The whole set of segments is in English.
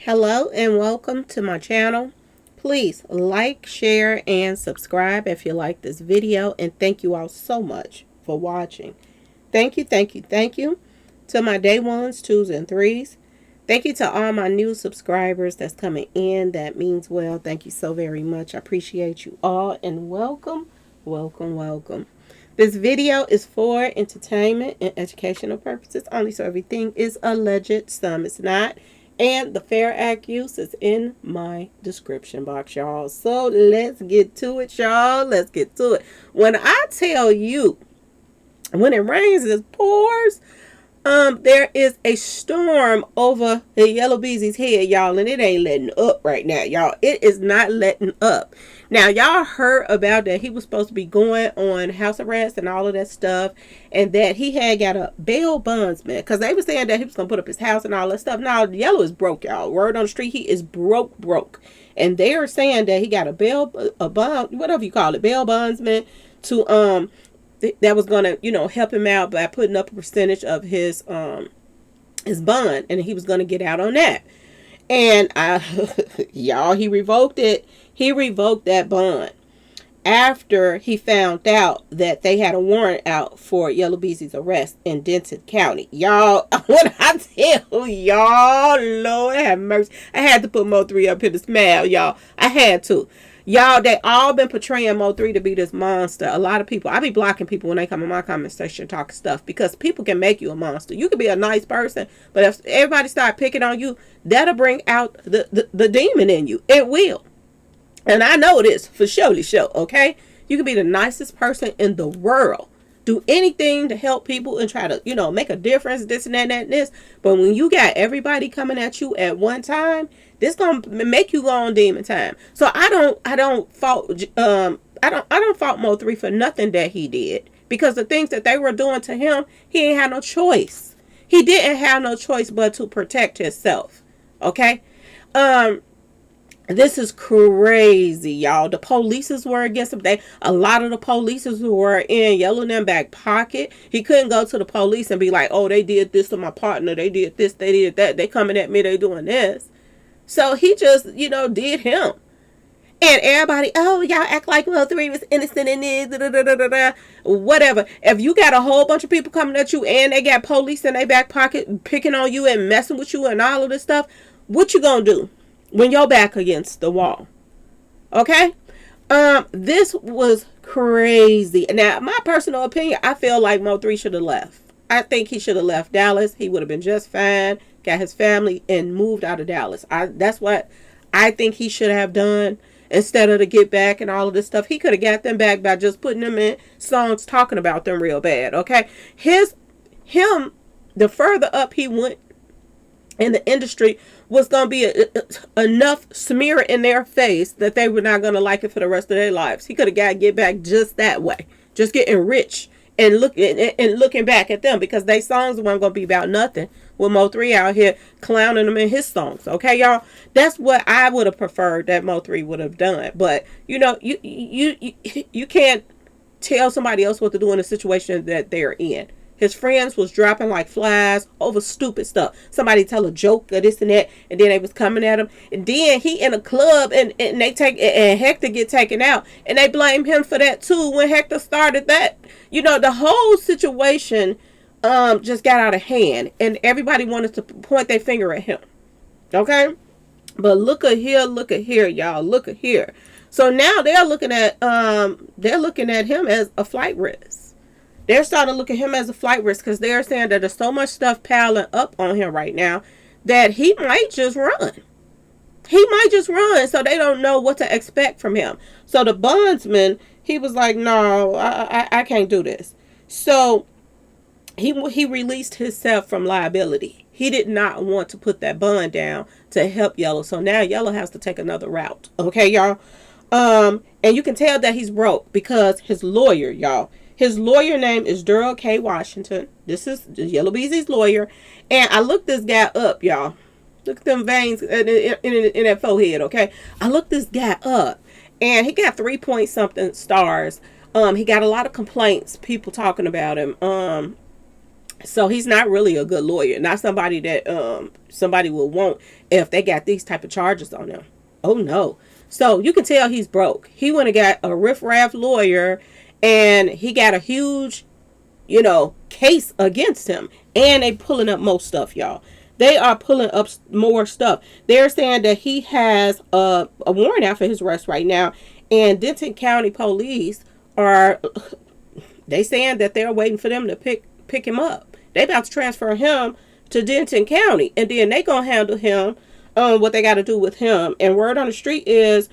Hello and welcome to my channel. Please like, share, and subscribe if you like this video. And thank you all so much for watching. Thank you, thank you, thank you to my day ones, twos, and threes. Thank you to all my new subscribers that's coming in. That means well. Thank you so very much. I appreciate you all and welcome, welcome, welcome. This video is for entertainment and educational purposes only, so everything is alleged, some is not. And the Fair Act use is in my description box, y'all. So let's get to it, y'all. Let's get to it. When I tell you, when it rains, it pours. There is a storm over the Yella Beezy's head, y'all, and it ain't letting up right now, y'all. It is not letting up. Now, y'all heard about that he was supposed to be going on house arrest and all of that stuff, and that he had got a bail bondsman, because they were saying that he was going to put up his house and all that stuff. Now, Yellow is broke, y'all. Word on the street, he is broke. And they are saying that he got a bond, whatever you call it, bail bondsman to, that was going to, help him out by putting up a percentage of his bond, and he was going to get out on that. And y'all, he revoked it. He revoked that bond after he found out that they had a warrant out for Yella Beezy's arrest in Denton County. Y'all, when I tell y'all, Lord have mercy, I had to put Mo3 up here to smile, y'all. I had to. Y'all, they all been portraying Mo3 to be this monster. A lot of people, I be blocking people when they come in my comment section talking stuff, because people can make you a monster. You can be a nice person, but if everybody start picking on you, that'll bring out the demon in you. It will. And I know this for surely sure, okay? You can be the nicest person in the world. Do anything to help people and try to, make a difference, this and that and this. But when you got everybody coming at you at one time, this gonna make you go on demon time. So I don't fault Mo3 for nothing that he did, because the things that they were doing to him, he ain't had no choice. He didn't have no choice but to protect himself. Okay? This is crazy, y'all. The polices were against him. A lot of the polices who were in Yellow them back pocket. He couldn't go to the police and be like, oh, they did this to my partner. They did this. They did that. They coming at me. They doing this. So he just, did him. And everybody, oh, y'all act like Mo3 was innocent in this, da, da, da, da, da. Whatever. If you got a whole bunch of people coming at you and they got police in their back pocket picking on you and messing with you and all of this stuff, what you gonna do when you're back against the wall? Okay? This was crazy. Now, my personal opinion, I feel like Mo3 should have left. I think he should have left Dallas. He would have been just fine, got his family, and moved out of Dallas. That's what I think he should have done. Instead of to get back and all of this stuff, he could have got them back by just putting them in songs talking about them real bad. Okay? The further up he went in the industry was going to be enough smear in their face that they were not going to like it for the rest of their lives. He could have got to get back just that way, just getting rich and looking back at them, because they songs weren't going to be about nothing with Mo3 out here clowning them in his songs. Okay, y'all, that's what I would have preferred that Mo3 would have done. But you can't tell somebody else what to do in a situation that they're in. His friends was dropping like flies over stupid stuff. Somebody tell a joke or this and that, and then they was coming at him. And then he in a club and Hector get taken out, and they blame him for that too when Hector started that. The whole situation just got out of hand, and everybody wanted to point their finger at him. Okay? But look at here, y'all. Look at here. So now they're looking at him as a flight risk. They're starting to look at him as a flight risk, because they're saying that there's so much stuff piling up on him right now that he might just run. He might just run, so they don't know what to expect from him. So the bondsman, he was like, no, I can't do this. So he released himself from liability. He did not want to put that bond down to help Yellow. So now Yellow has to take another route. Okay, y'all? And you can tell that he's broke because his lawyer, y'all. His lawyer name is Daryl K. Washington. This is Yella Beezy's lawyer. And I looked this guy up, y'all. Look at them veins in that forehead, okay? I looked this guy up. And he got 3-point-something stars. He got a lot of complaints, people talking about him. So he's not really a good lawyer. Not somebody that somebody will want if they got these type of charges on them. Oh no. So you can tell he's broke. He went and got a riffraff lawyer, and he got a huge, case against him. And they pulling up more stuff, y'all. They are pulling up more stuff. They're saying that he has a warrant out for his arrest right now, and Denton County Police are they saying that they're waiting for them to pick him up. They about to transfer him to Denton County, and then they gonna handle him. What they got to do with him. And word on the street is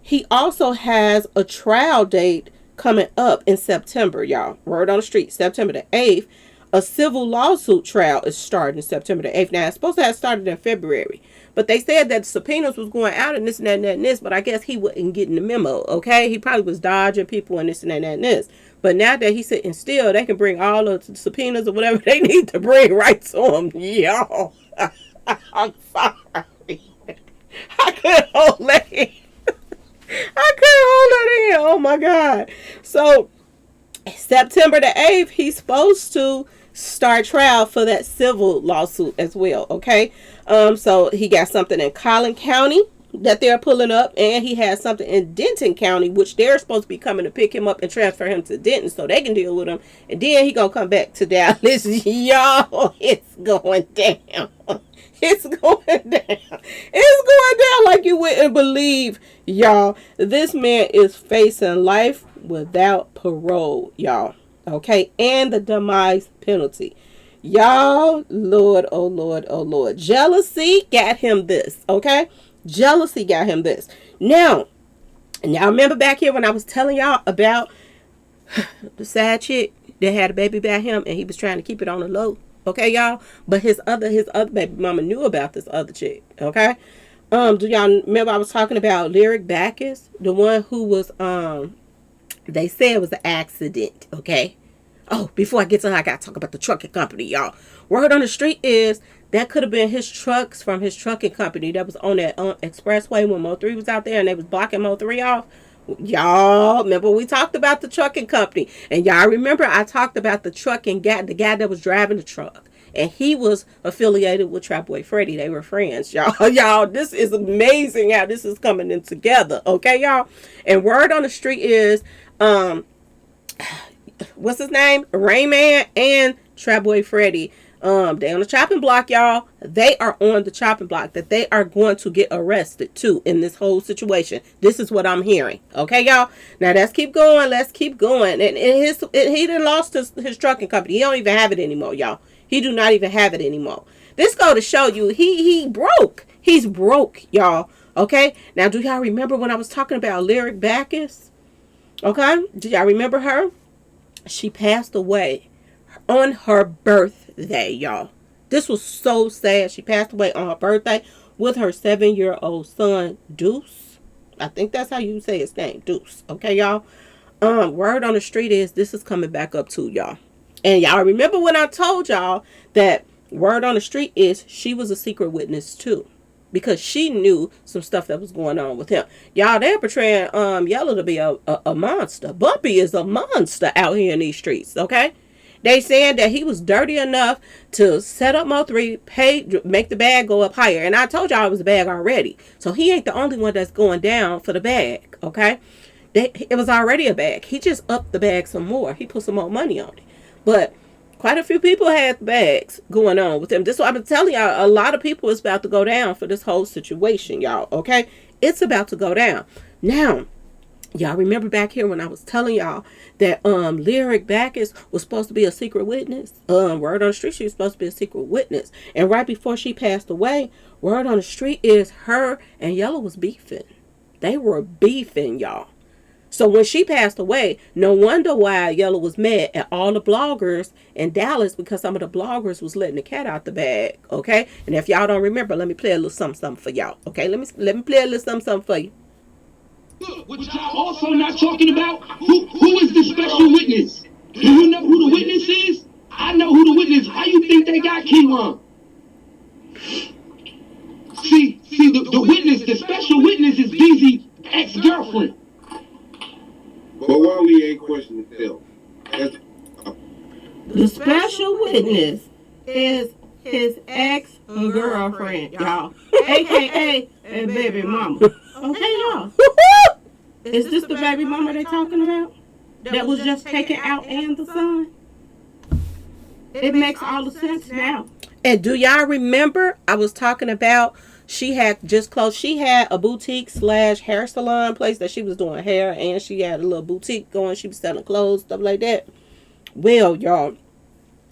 he also has a trial date coming up in September, y'all. Word on the street, September the 8th. A civil lawsuit trial is starting September the 8th. Now, it's supposed to have started in February. But they said that the subpoenas was going out and this and that and that and this. But I guess he wasn't getting the memo, okay? He probably was dodging people and this and that and this. But now that he's sitting still, they can bring all the subpoenas or whatever they need to bring right to him. Y'all. I'm sorry. I couldn't hold that in. I couldn't hold that in. Oh my God. So September the 8th, he's supposed to start trial for that civil lawsuit as well. Okay. So he got something in Collin County that they're pulling up, and he has something in Denton County, which they're supposed to be coming to pick him up and transfer him to Denton so they can deal with him. And then he gonna come back to Dallas. Y'all, it's going down. It's going down. It's going down like you wouldn't believe, y'all. This man is facing life without parole, y'all. Okay, and the demise penalty. Y'all, Lord, oh Lord, oh Lord. Jealousy got him this, okay? Jealousy got him this. Now, and y'all remember back here when I was telling y'all about the sad chick that had a baby by him and he was trying to keep it on the low. Okay, y'all? But his other baby mama knew about this other chick. Okay? Do y'all remember I was talking about Lyric Bakis? The one who was they said it was an accident, okay? Oh, before I get to her, I gotta talk about the trucking company, y'all. Word on the street is that could have been his trucks from his trucking company that was on that expressway when Mo3 was out there and they was blocking Mo3 off. Y'all remember we talked about the trucking company, and y'all remember I talked about the trucking guy, the guy that was driving the truck, and he was affiliated with Trap Boy Freddy. They were friends, y'all. Y'all, this is amazing how this is coming in together, okay, y'all? And word on the street is what's his name? Rayman and Trap Boy Freddy. They on the chopping block, y'all. They are on the chopping block that they are going to get arrested too in this whole situation. This is what I'm hearing. Okay, y'all. Now let's keep going. Let's keep going. And he done lost his trucking company. He don't even have it anymore, y'all. He do not even have it anymore. This go to show you he broke. He's broke, y'all. Okay. Now do y'all remember when I was talking about Lyric Bakis? Okay. Do y'all remember her? She passed away on her birthday, y'all. This was so sad. She passed away on her birthday with her 7-year-old son, Deuce. I think that's how you say his name, Deuce. Okay, y'all. Word on the street is this is coming back up too, y'all. And y'all remember when I told y'all that word on the street is she was a secret witness too, because she knew some stuff that was going on with him. Y'all, they're portraying Yella to be a monster. Bumpy is a monster out here in these streets, okay? They said that he was dirty enough to set up Mo3, make the bag go up higher. And I told y'all it was a bag already. So he ain't the only one that's going down for the bag, okay? It was already a bag. He just upped the bag some more. He put some more money on it. But quite a few people had bags going on with him. This is what I've been telling y'all. A lot of people is about to go down for this whole situation, y'all, okay? It's about to go down. Now, y'all remember back here when I was telling y'all that Lyric Bakis was supposed to be a secret witness? Word on the street, she was supposed to be a secret witness. And right before she passed away, word on the street is her and Yella was beefing. They were beefing, y'all. So when she passed away, no wonder why Yella was mad at all the bloggers in Dallas, because some of the bloggers was letting the cat out the bag, okay? And if y'all don't remember, let me play a little something for y'all, okay? Let me play a little something for you. What y'all also not talking about, who is the special witness? Do you know who the witness is? I know who the witness. How you think they got Keyron? See, the witness, the special witness is Beezy's ex-girlfriend. But why we ain't questioning Phil? The special witness is his ex-girlfriend, y'all. AKA a baby mama. Okay, y'all. Is this the baby mama they talking about? That was just taken out and the son? It makes all the sense now. And do y'all remember I was talking about she had just closed, she had a boutique slash hair salon place that she was doing hair, and she had a little boutique going, she was selling clothes, stuff like that. Well, y'all,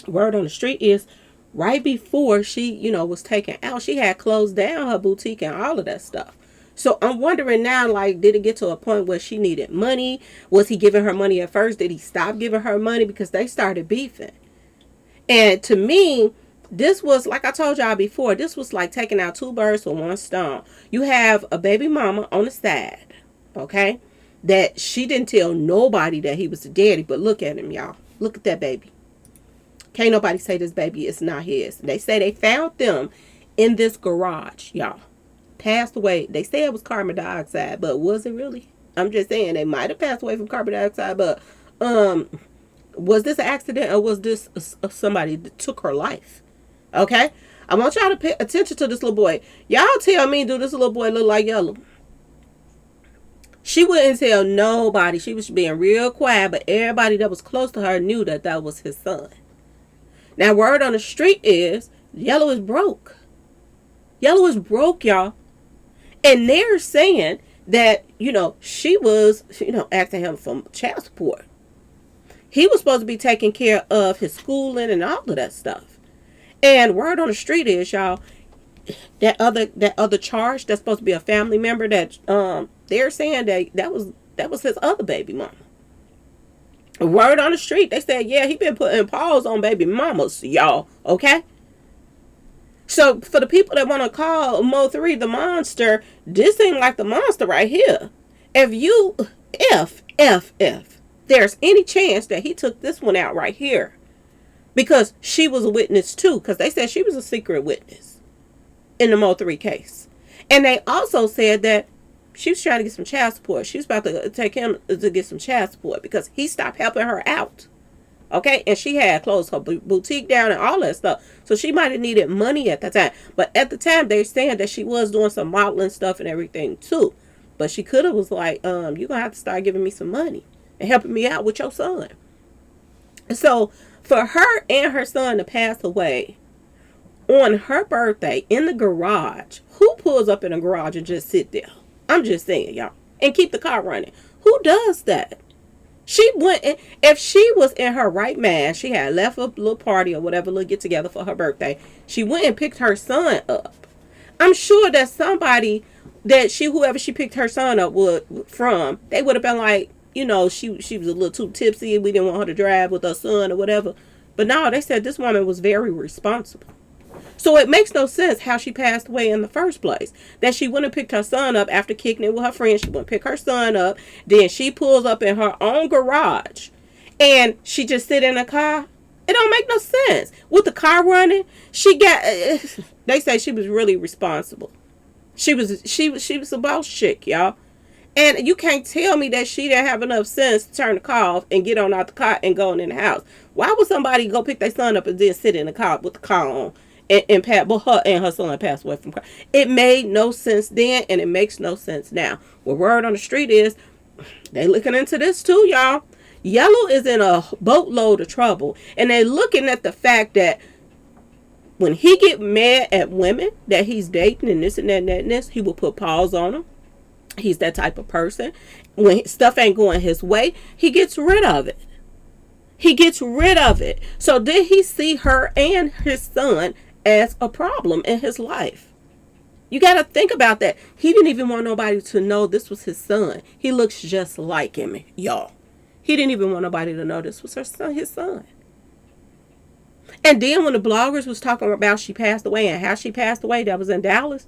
word on the street is right before she, was taken out, she had closed down her boutique and all of that stuff. So I'm wondering now, like, did it get to a point where she needed money? Was he giving her money at first? Did he stop giving her money? Because they started beefing. And to me, this was, like I told y'all before, this was like taking out two birds with one stone. You have a baby mama on the side, okay, that she didn't tell nobody that he was the daddy. But look at him, y'all. Look at that baby. Can't nobody say this baby is not his. They say they found them in this garage, y'all. Passed away. They say it was carbon dioxide, but was it really? I'm just saying they might have passed away from carbon dioxide, but was this an accident, or was this somebody that took her life? Okay, I want y'all to pay attention to this little boy. Y'all tell me, do this little boy look like Yella? She wouldn't tell nobody. She was being real quiet, but everybody that was close to her knew that that was his son. Now, word on the street is Yella is broke. Yella is broke, y'all. And they're saying that, she was, asking him for child support. He was supposed to be taking care of his schooling and all of that stuff. And word on the street is, y'all, that other charge that's supposed to be a family member, that they're saying that was his other baby mama. Word on the street, they said, yeah, he been putting paws on baby mamas, y'all. Okay. So for the people that want to call Mo3 the monster, this ain't like the monster right here. If there's any chance that he took this one out right here, because she was a witness too, because they said she was a secret witness in the Mo3 case. And they also said that she was trying to get some child support. She was about to take him to get some child support because he stopped helping her out. Okay, and she had closed her boutique down and all that stuff. So she might have needed money at the time. But at the time, they're saying that she was doing some modeling stuff and everything too. But she could have was like, you're going to have to start giving me some money and helping me out with your son. So for her and her son to pass away on her birthday in the garage, who pulls up in a garage and just sit there? I'm just saying, y'all. And keep the car running. Who does that? She went, if she was in her right mind, she had left a little party or whatever, little get together for her birthday. She went and picked her son up. I'm sure that somebody whoever she picked her son up from, they would have been like, she was a little too tipsy. We didn't want her to drive with her son or whatever. But no, they said this woman was very responsible. So it makes no sense how she passed away in the first place. That she went and picked her son up after kicking it with her friend. She went and pick her son up. Then she pulls up in her own garage. And she just sit in a car. It don't make no sense. With the car running, they say she was really responsible. She was a boss chick, y'all. And you can't tell me that she didn't have enough sense to turn the car off and get on out the car and go in the house. Why would somebody go pick their son up and then sit in the car with the car on? And her and her son passed away from car. It made no sense then, and it makes no sense now. Well, word on the street is they looking into this too, y'all. Yellow is in a boatload of trouble, and they looking at the fact that when he get mad at women that he's dating and this and that and this, he will put paws on them. He's that type of person. When stuff ain't going his way, he gets rid of it. He gets rid of it. So did he see her and his son as a problem in his life? You got to think about that. He didn't even want nobody to know this was his son. He looks just like him, y'all. He didn't even want nobody to know this was his son. And then when the bloggers was talking about she passed away and how she passed away, that was in Dallas,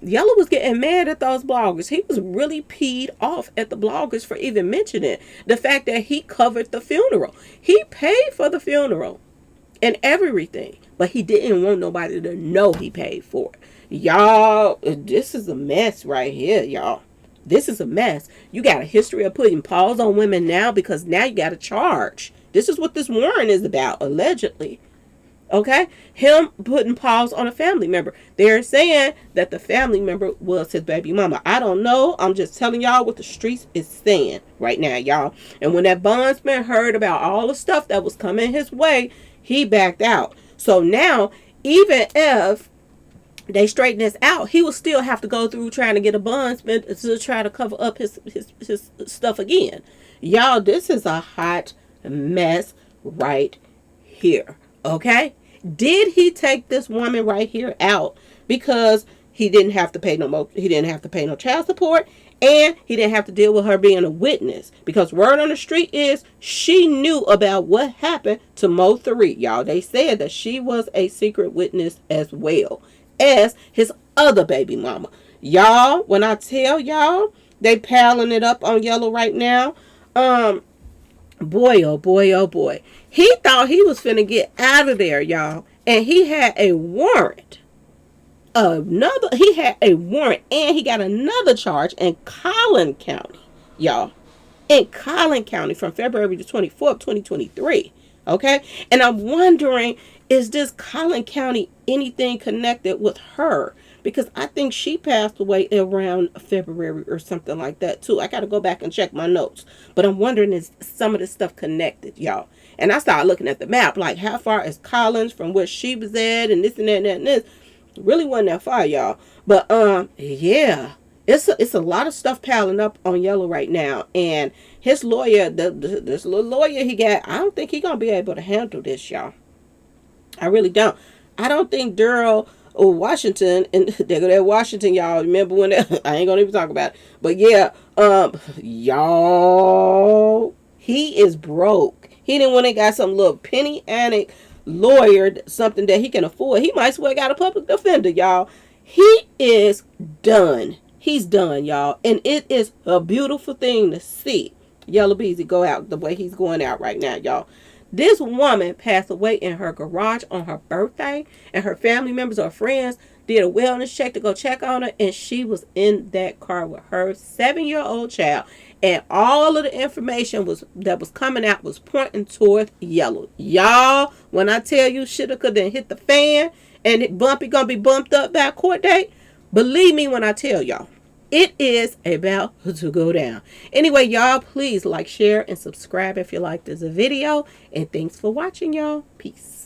Yella was getting mad at those bloggers. He was really peed off at the bloggers for even mentioning the fact that he covered the funeral. He paid for the funeral and everything, but he didn't want nobody to know he paid for it. Y'all, this is a mess right here, y'all. This is a mess. You got a history of putting paws on women now because now you got a charge. This is what this warrant is about, allegedly. Okay? Him putting paws on a family member. They're saying that the family member was his baby mama. I don't know. I'm just telling y'all what the streets is saying right now, y'all. And when that bondsman heard about all the stuff that was coming his way, he backed out. So now, even if they straighten this out, he will still have to go through trying to get a bondsman to try to cover up his stuff again. Y'all, this is a hot mess right here. Okay? Did he take this woman right here out because he didn't have to pay no child support, and he didn't have to deal with her being a witness? Because word on the street is she knew about what happened to Mo 3. Y'all, they said that she was a secret witness as well as his other baby mama. Y'all, when I tell y'all, they piling it up on Yellow right now. Boy, oh boy, oh boy. He thought he was finna get out of there, y'all. And he had a warrant. He had a warrant, and he got another charge in Collin County, y'all. In Collin County from February the 24th, 2023. Okay? And I'm wondering, is this Collin County anything connected with her? Because I think she passed away around February or something like that too. I got to go back and check my notes. But I'm wondering, is some of this stuff connected, y'all? And I started looking at the map, like how far is Collins from where she was at, and this and that and that and this. Really wasn't that far, y'all. But yeah. It's a lot of stuff piling up on Yellow right now, and his lawyer, this little lawyer he got, I don't think he's gonna be able to handle this, y'all. I really don't. I don't think Daryl or Washington, and they go there Washington, y'all. Remember when I ain't gonna even talk about it, but yeah, y'all, he is broke. He didn't want to got some little penny anic lawyer, something that he can afford. He might as well got a public defender, y'all. He is done. He's done, y'all. And it is a beautiful thing to see Yella Beezy go out the way he's going out right now, y'all. This woman passed away in her garage on her birthday, and her family members or friends did a wellness check to go check on her, and she was in that car with her 7-year-old child. And all of the information that was coming out was pointing toward Yellow. Y'all, when I tell you shit could have hit the fan and Bumpy gonna be bumped up by a court date, believe me when I tell y'all, it is about to go down. Anyway, y'all, please like, share, and subscribe if you like this video. And thanks for watching, y'all. Peace.